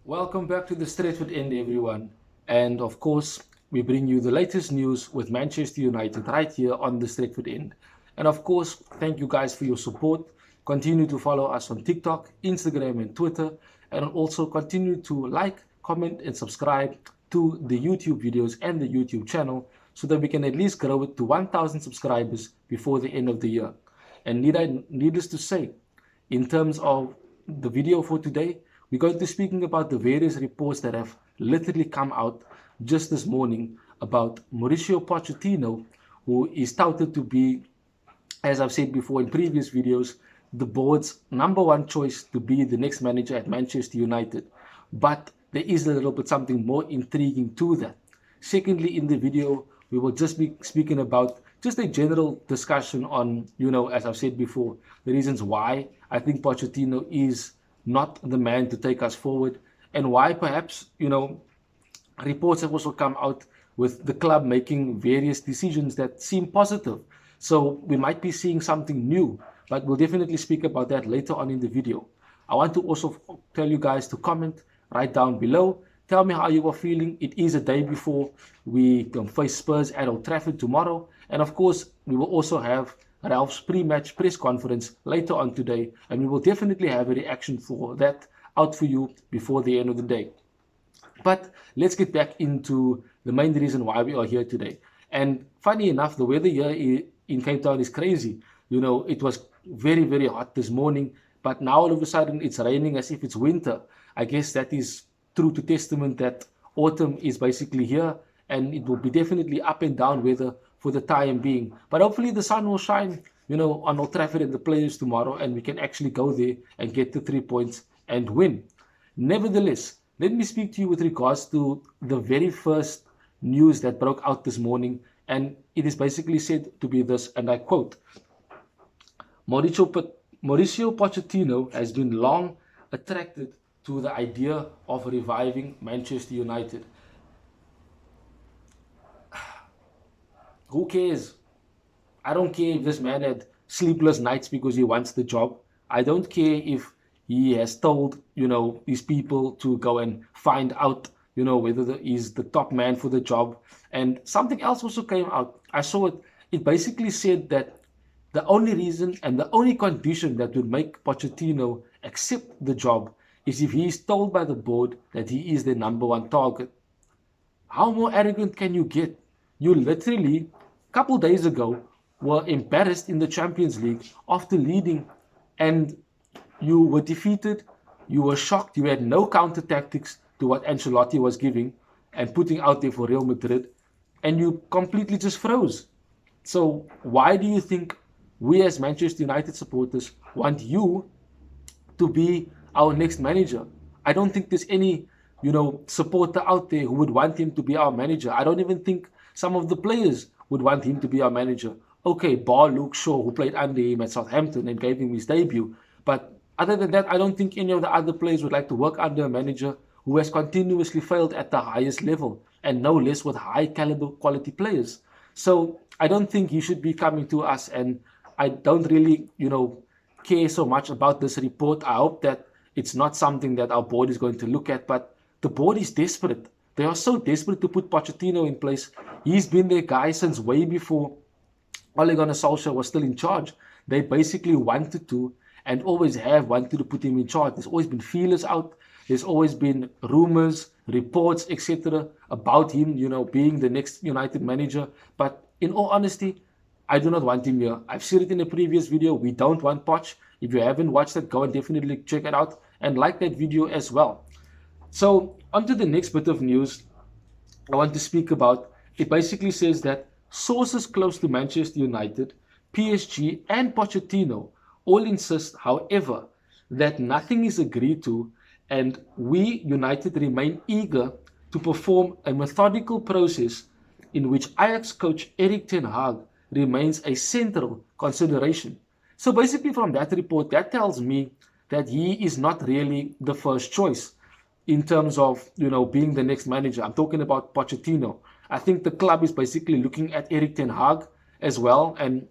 Welcome back to the Stretford End, everyone. And of course, we bring you the latest news with Manchester United right here on the Stretford End. And of course, thank you guys for your support. Continue to follow us on TikTok, Instagram, and Twitter. And also continue to like, comment, and subscribe to the YouTube videos and the YouTube channel so that we can at least grow it to 1,000 subscribers before the end of the year. And needless to say, in terms of the video for today, we're going to be speaking about the various reports that have literally come out just this morning about Mauricio Pochettino, who is touted to be, as I've said before in previous videos, the board's number one choice to be the next manager at Manchester United. But there is a little bit something more intriguing to that. Secondly, in the video, we will just be speaking about just a general discussion on, as I've said before, the reasons why I think Pochettino is not the man to take us forward, and why perhaps, reports have also come out with the club making various decisions that seem positive. So we might be seeing something new, but we'll definitely speak about that later on in the video. I want to also tell you guys to comment right down below. Tell me how you are feeling. It is a day before we face Spurs at Old Trafford tomorrow. And of course, we will also have Ralph's pre-match press conference later on today. And we will definitely have a reaction for that out for you before the end of the day. But let's get back into the main reason why we are here today. And funny enough, the weather here in Cape Town is crazy. It was very, very hot this morning. But now all of a sudden it's raining as if it's winter. I guess that is true to testament that autumn is basically here, and it will be definitely up and down weather for the time being. But hopefully the sun will shine, on Old Trafford and the players tomorrow, and we can actually go there and get the 3 points and win. Nevertheless, let me speak to you with regards to the very first news that broke out this morning, and it is basically said to be this, and I quote, Mauricio Pochettino has been long attracted to the idea of reviving Manchester United. Who cares? I don't care if this man had sleepless nights because he wants the job. I don't care if he has told, his people to go and find out, whether he's the top man for the job. And something else also came out. I saw it. It basically said that the only reason and the only condition that would make Pochettino accept the job is if he is told by the board that he is the number one target. How more arrogant can you get? You literally, a couple days ago, were embarrassed in the Champions League after leading, and you were defeated, you were shocked, you had no counter tactics to what Ancelotti was giving and putting out there for Real Madrid, and you completely just froze. So why do you think we as Manchester United supporters want you to be our next manager? I don't think there's any, supporter out there who would want him to be our manager. I don't even think some of the players would want him to be our manager. Okay, bar Luke Shaw, who played under him at Southampton and gave him his debut. But other than that, I don't think any of the other players would like to work under a manager who has continuously failed at the highest level, and no less with high caliber quality players. So I don't think he should be coming to us, and I don't really, care so much about this report. I hope that it's not something that our board is going to look at, but the board is desperate. They are so desperate to put Pochettino in place. He's been their guy since way before Ole Gunnar Solskjaer was still in charge. They basically wanted to and always have wanted to put him in charge. There's always been feelers out. There's always been rumors, reports, etc. about him, being the next United manager. But in all honesty, I do not want him here. I've said it in a previous video. We don't want Poch. If you haven't watched it, go and definitely check it out and like that video as well. So on to the next bit of news I want to speak about. It basically says that sources close to Manchester United, PSG and Pochettino all insist, however, that nothing is agreed to, and we, United, remain eager to perform a methodical process in which Ajax coach Erik Ten Hag remains a central consideration. So basically from that report, that tells me that he is not really the first choice in terms of, being the next manager. I'm talking about Pochettino. I think the club is basically looking at Erik Ten Hag as well. And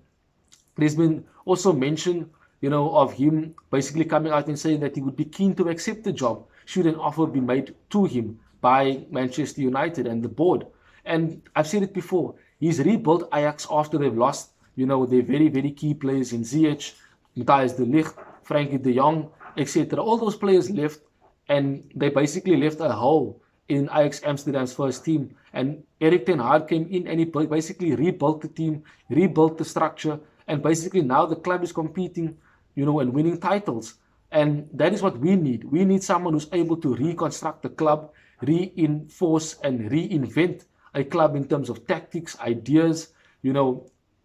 there's been also mention of him basically coming out and saying that he would be keen to accept the job should an offer be made to him by Manchester United and the board. And I've said it before, he's rebuilt Ajax after they've lost, their very, very key players in Ziyech, Matthijs de Ligt, Frankie de Jong, etc. All those players left, and they basically left a hole in Ajax Amsterdam's first team. And Erik Ten Hag came in and he basically rebuilt the team, rebuilt the structure, and basically now the club is competing, and winning titles. And that is what we need. We need someone who's able to reconstruct the club, reinforce and reinvent a club in terms of tactics, ideas,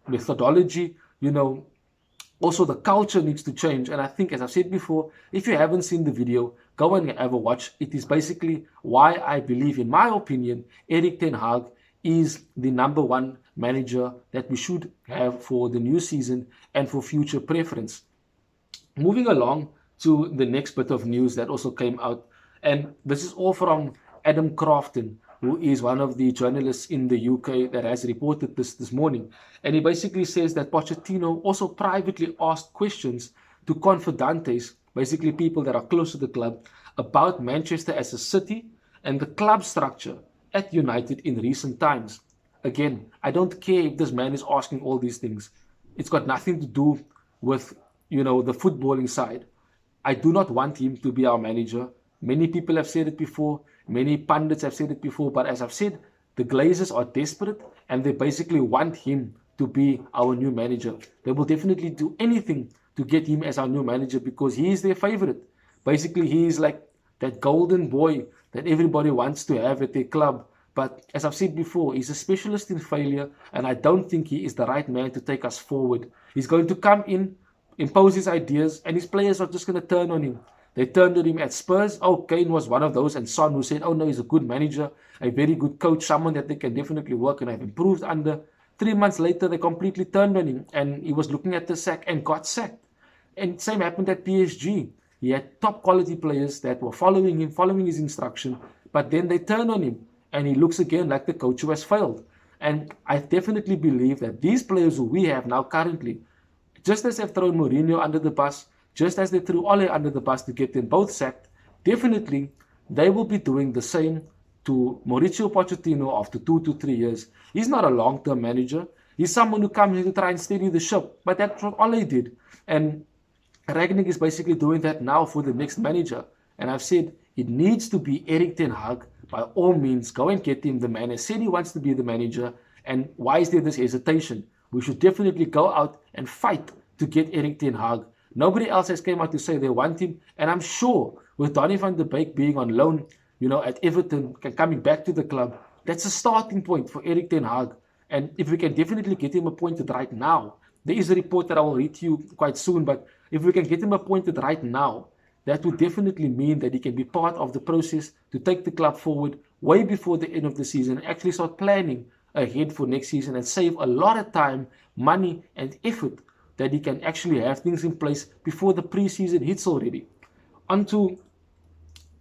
methodology, also the culture needs to change. And I think, as I've said before, if you haven't seen the video, go and have a watch. It is basically why I believe, in my opinion, Erik Ten Hag is the number one manager that we should have for the new season and for future preference. Moving along to the next bit of news that also came out, and this is all from Adam Crafton, who is one of the journalists in the UK that has reported this morning. And he basically says that Pochettino also privately asked questions to confidantes, basically people that are close to the club, about Manchester as a city and the club structure at United in recent times. Again, I don't care if this man is asking all these things. It's got nothing to do with, the footballing side. I do not want him to be our manager. Many people have said it before. Many pundits have said it before. But as I've said, the Glazers are desperate and they basically want him to be our new manager. They will definitely do anything to get him as our new manager because he is their favorite. Basically, he is like that golden boy that everybody wants to have at their club. But as I've said before, he's a specialist in failure, and I don't think he is the right man to take us forward. He's going to come in, impose his ideas, and his players are just going to turn on him. They turned on him at Spurs. Oh, Kane was one of those, and Son, who said, oh no, he's a good manager, a very good coach, someone that they can definitely work and have improved under. 3 months later, they completely turned on him, and he was looking at the sack and got sacked. And same happened at PSG. He had top quality players that were following him, following his instruction, but then they turn on him, and he looks again like the coach who has failed. And I definitely believe that these players who we have now currently, just as they've thrown Mourinho under the bus, just as they threw Ole under the bus to get them both sacked, definitely they will be doing the same to Mauricio Pochettino after 2 to 3 years. He's not a long-term manager. He's someone who comes in to try and steady the ship, but that's what Ole did. And Rangnick is basically doing that now for the next manager. And I've said it needs to be Erik Ten Hag. By all means, go and get him. The man has said he wants to be the manager. And why is there this hesitation? We should definitely go out and fight to get Erik Ten Hag. Nobody else has come out to say they want him. And I'm sure with Donny van de Beek being on loan, at Everton, coming back to the club, that's a starting point for Erik Ten Hag. And if we can definitely get him appointed right now, there is a report that I will read to you quite soon, but if we can get him appointed right now, that would definitely mean that he can be part of the process to take the club forward way before the end of the season, actually start planning ahead for next season and save a lot of time, money, and effort that he can actually have things in place before the preseason hits already. On to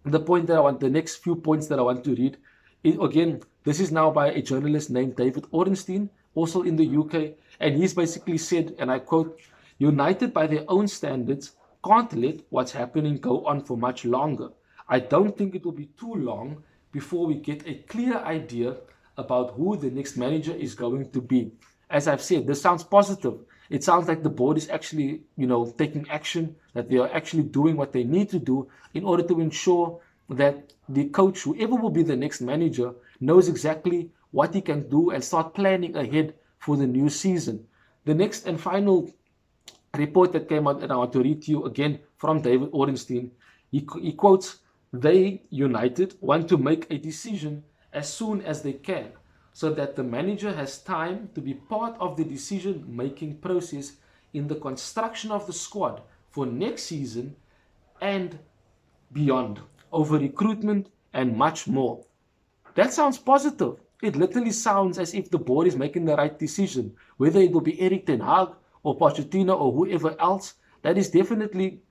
the next few points that I want to read. Again, this is now by a journalist named David Ornstein, also in the UK, and he's basically said, and I quote, United by their own standards can't let what's happening go on for much longer. I don't think it will be too long before we get a clear idea about who the next manager is going to be. As I've said, this sounds positive. It sounds like the board is actually, taking action, that they are actually doing what they need to do in order to ensure that the coach, whoever will be the next manager, knows exactly what he can do and start planning ahead for the new season. The next and final report that came out, and I want to read to you again from David Ornstein. He quotes, they, United, want to make a decision as soon as they can, so that the manager has time to be part of the decision-making process in the construction of the squad for next season and beyond, over recruitment and much more. That sounds positive. It literally sounds as if the board is making the right decision, whether it will be Erik Ten Hag or Pochettino or whoever else. That is definitely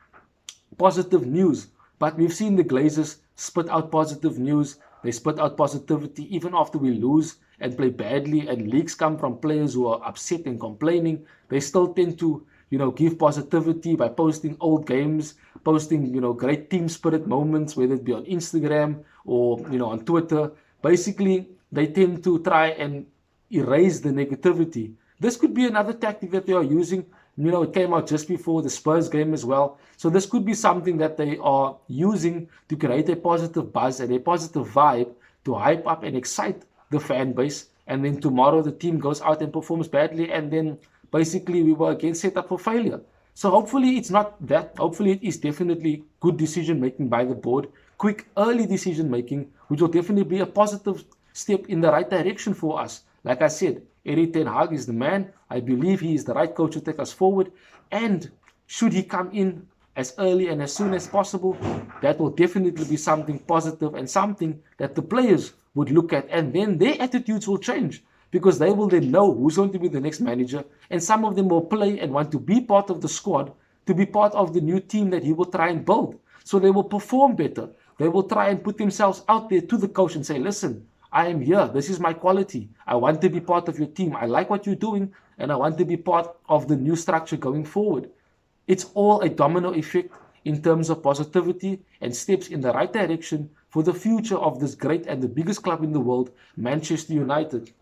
positive news. But we've seen the Glazers spit out positive news. They spit out positivity even after we lose and play badly, and leaks come from players who are upset and complaining. They still tend to give positivity by posting old games, posting, great team spirit moments, whether it be on Instagram or, on Twitter. Basically, they tend to try and erase the negativity. This could be another tactic that they are using. It came out just before the Spurs game as well. So this could be something that they are using to create a positive buzz and a positive vibe to hype up and excite the fan base. And then tomorrow the team goes out and performs badly, and then basically we were again set up for failure. So hopefully it's not that. Hopefully it is definitely good decision making by the board, quick early decision making, which will definitely be a positive step in the right direction for us. Like I said, Erik Ten Hag is the man. I believe he is the right coach to take us forward. And should he come in as early and as soon as possible, that will definitely be something positive and something that the players would look at, and then their attitudes will change because they will then know who's going to be the next manager, and some of them will play and want to be part of the squad, to be part of the new team that he will try and build. So they will perform better. They will try and put themselves out there to the coach and say, listen, I am here. This is my quality. I want to be part of your team. I like what you're doing, and I want to be part of the new structure going forward. It's all a domino effect in terms of positivity and steps in the right direction for the future of this great and the biggest club in the world, Manchester United.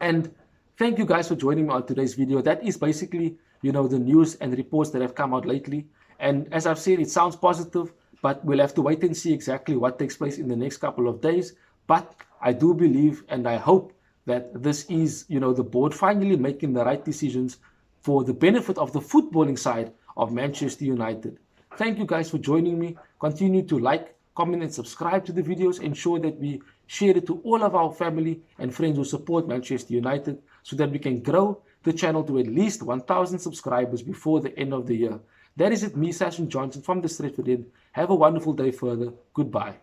And thank you guys for joining me on today's video. That is basically, the news and reports that have come out lately. And as I've said, it sounds positive, but we'll have to wait and see exactly what takes place in the next couple of days. But I do believe and I hope that this is, the board finally making the right decisions for the benefit of the footballing side of Manchester United. Thank you guys for joining me. Continue to like, comment, and subscribe to the videos. Ensure that we share it to all of our family and friends who support Manchester United so that we can grow the channel to at least 1,000 subscribers before the end of the year. That is it, me, Sashin Johnson from the Stretford Inn. Have a wonderful day further. Goodbye.